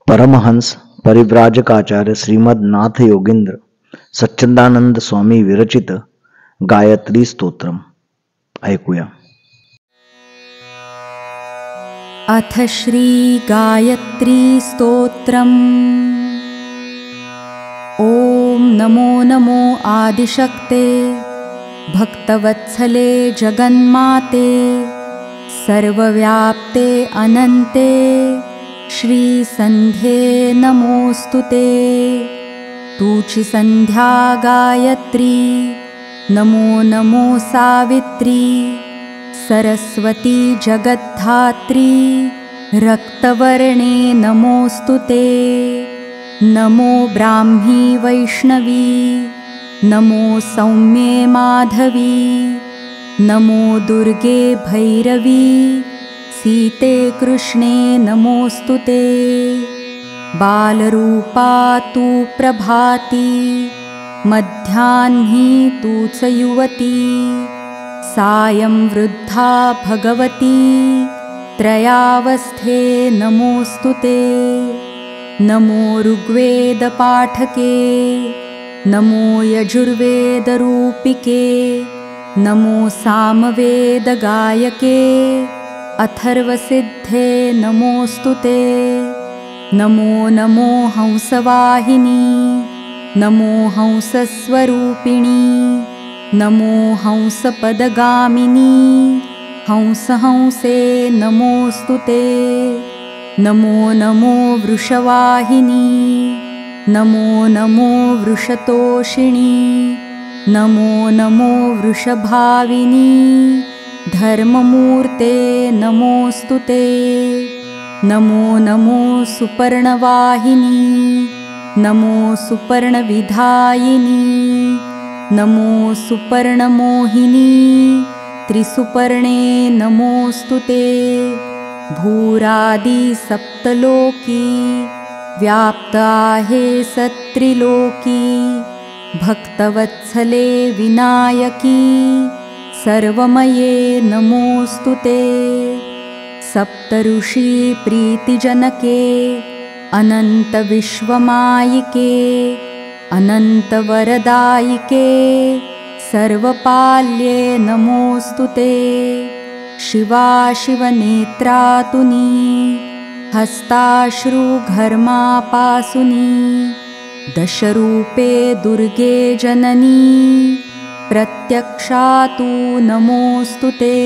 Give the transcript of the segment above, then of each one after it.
परमहंस परिव्राजकाचार्य श्रीमद नाथ योगेंद्र सच्चिदानंद स्वामी विरचित गायत्री स्तोत्रम ऐकूया. अथ श्री गायत्री स्तोत्रम्. ॐ नमो नमो आदिशक्ते भक्तवत्सले जगन्माते सर्वव्याप्ते अनन्ते श्रीसन्ध्ये नमोऽस्तुते. तूची संध्या गायत्री नमो नमो सावित्री सरस्वती जगद्धात्री रक्तवर्णे नमोऽस्तुते. नमो ब्राह्मी वैष्णवी नमो सौम्ये माधवी नमो दुर्गे भैरवी सीते कृष्णे नमोऽस्तुते. बालरूपा तु प्रभाती मध्याह्नी तूच युवती सायं वृद्धा भगवती त्रयावस्थे नमोऽस्तुते. नमो ऋग्वेदपाठके नमो यजुर्वेदरूपिके नमो सामवेदगायके अथर्वसिद्धे नमोऽस्तुते. नमो नमो हंसवाहिनी नमो हंसस्वरूपिणी नमो हंसपदगामिनी हंसहंसे नमोऽस्तुते. नमो नमो वृषवाहिनी नमो नमो वृषतोषिणी नमो नमो वृषभाविनी धर्ममूर्ते नमोऽस्तुते. नमो नमो सुपर्णवाहिनी नमो सुपर्णविधायिनी नमो सुपर्णमोहिनी त्रिसुपर्णे नमोऽस्तुते. भूरादि सप्तलोकी व्याप्ता हे सत्रिलोकी भक्तवत्सले विनायकी सर्वमये नमोऽस्तुते. सप्तऋषि प्रीतिजनके अनन्तविश्वमायिके अनन्तवरदायिके सर्वपाल्ये नमोऽस्तुते. शिवा शिवनेत्रातुनी हस्ताश्रुघर्मापासुनी दशरूपे दुर्गे जननी प्रत्यक्षातु नमोऽस्तुते.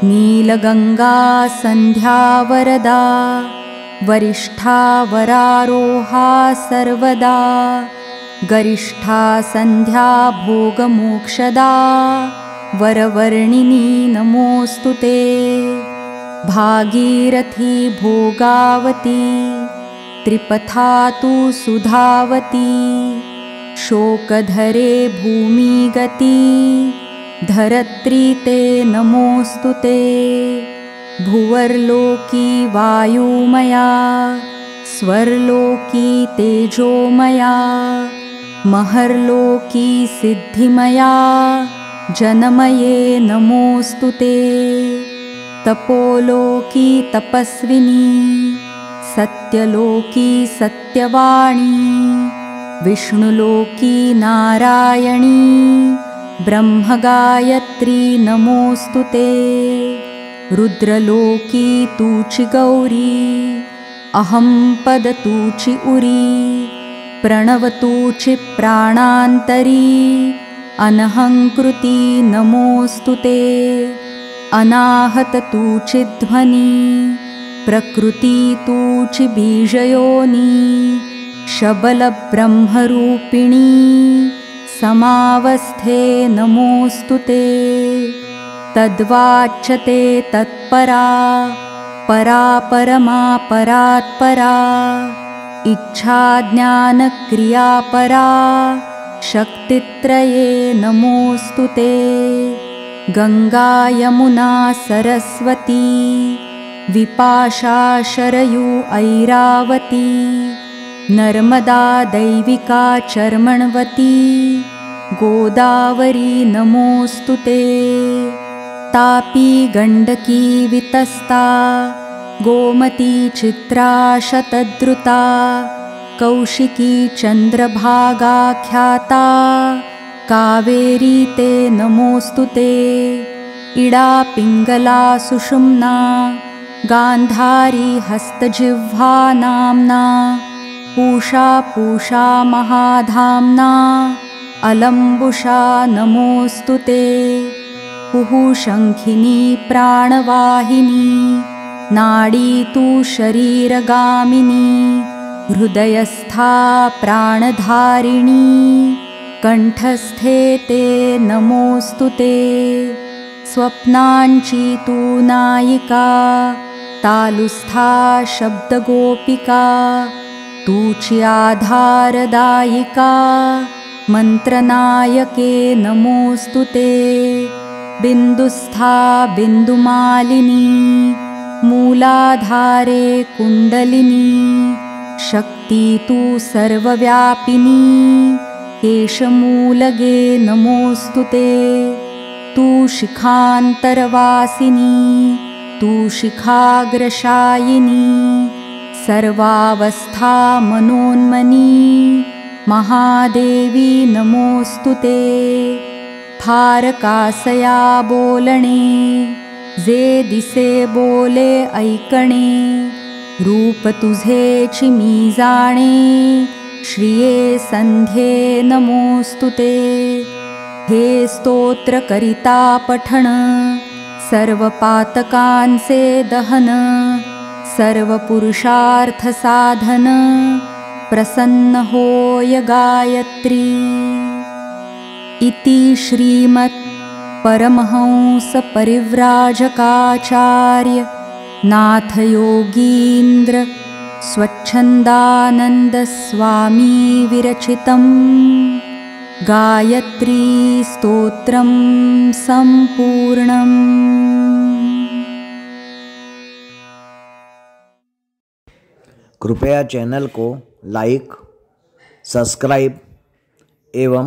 नीलगंगा संध्या वरदा वरिष्ठा वरारोहा सर्वदा गरिष्ठा संध्या भोगमोक्षदा वरवर्णिनी नमोऽस्तुते. भागीरथी भोगावती त्रिपथा तु सुधावती शोकधरे भूमिगती धरत्री ते नमोऽस्तुते. भुवर्लोकी वायुमया स्वर्लोकी तेजोमया महर्लोकी सिद्धिमया जनमये नमोऽस्तुते. तपोलोकी तपस्विनी सत्यलोकी सत्यवाणी विष्णुलोकी नारायणी ब्रह्मगायत्री नमोऽस्तुते. रुद्रलोकी तूचि गौरी अहं पदतूचि उरी प्रणवतूचि प्राणान्तरी अनहंकृती नमोऽस्तुते. अनाहततूचि ध्वनि प्रकृति तूचि बीजयोनि शबलब्रह्मरूपिणी समावस्थे नमोऽस्तुते. तद्वाच्यते तत्परा परा परमा परात्परा इच्छा ज्ञानक्रियापरा शक्तित्रये नमोऽस्तुते. गंगा यमुना सरस्वती विपाशा शरयू ऐरावती नर्मदा दैविका चर्मण्वती गोदावरी नमोऽस्तुते. तापी गण्डकी वितस्ता गोमती चित्रा शतद्रुता कौशिकी चन्द्रभागाख्याता कावेरी ते नमोऽस्तु ते। इडा पिङ्गला सुषुम्ना गान्धारी हस्तजिह्वा नाम्ना पूषा पूषा महाधाम्ना अलम्बुषा नमोऽस्तु ते। शङ्खिनी प्राणवाहिनी नाडी तु शरीरगामिनी हृदयस्था प्राणधारिणी कण्ठस्थे ते नमोऽस्तु ते। स्वप्नाञ्ची तु नायिका तालुस्था शब्दगोपिका तूची आधारदायिका मन्त्रनायके नमोऽस्तु ते। बिन्दुस्था बिन्दुमालिनी मूलाधारे कुण्डलिनी शक्ति तु सर्वव्यापिनी केशमूलगे नमोऽस्तु ते। तु शिखान्तरवासिनी तु शिखाग्रशायिनी सर्वावस्था मनोन्मनी महादेवी नमोऽस्तु ते। फारकासया बोलणे जे दिसे बोले ऐकणे रूप तुझे चिमी जाणे श्रिये संध्ये नमोऽस्तु ते। हे स्तोत्र करिता पठण सर्वपातकांचे दहन सर्वपुरुषार्थ साधन प्रसन्न होय गायत्री। इति श्रीमत् परमहंस परिव्राजकाचार्य नाथयोगीन्द्र स्वच्छन्दानन्द स्वामी विरचितं गायत्री स्तोत्रं सम्पूर्णम्। कृपया चैनल को लाइक, सब्सक्राइब एवं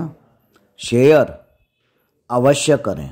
शेयर अवश्य करें।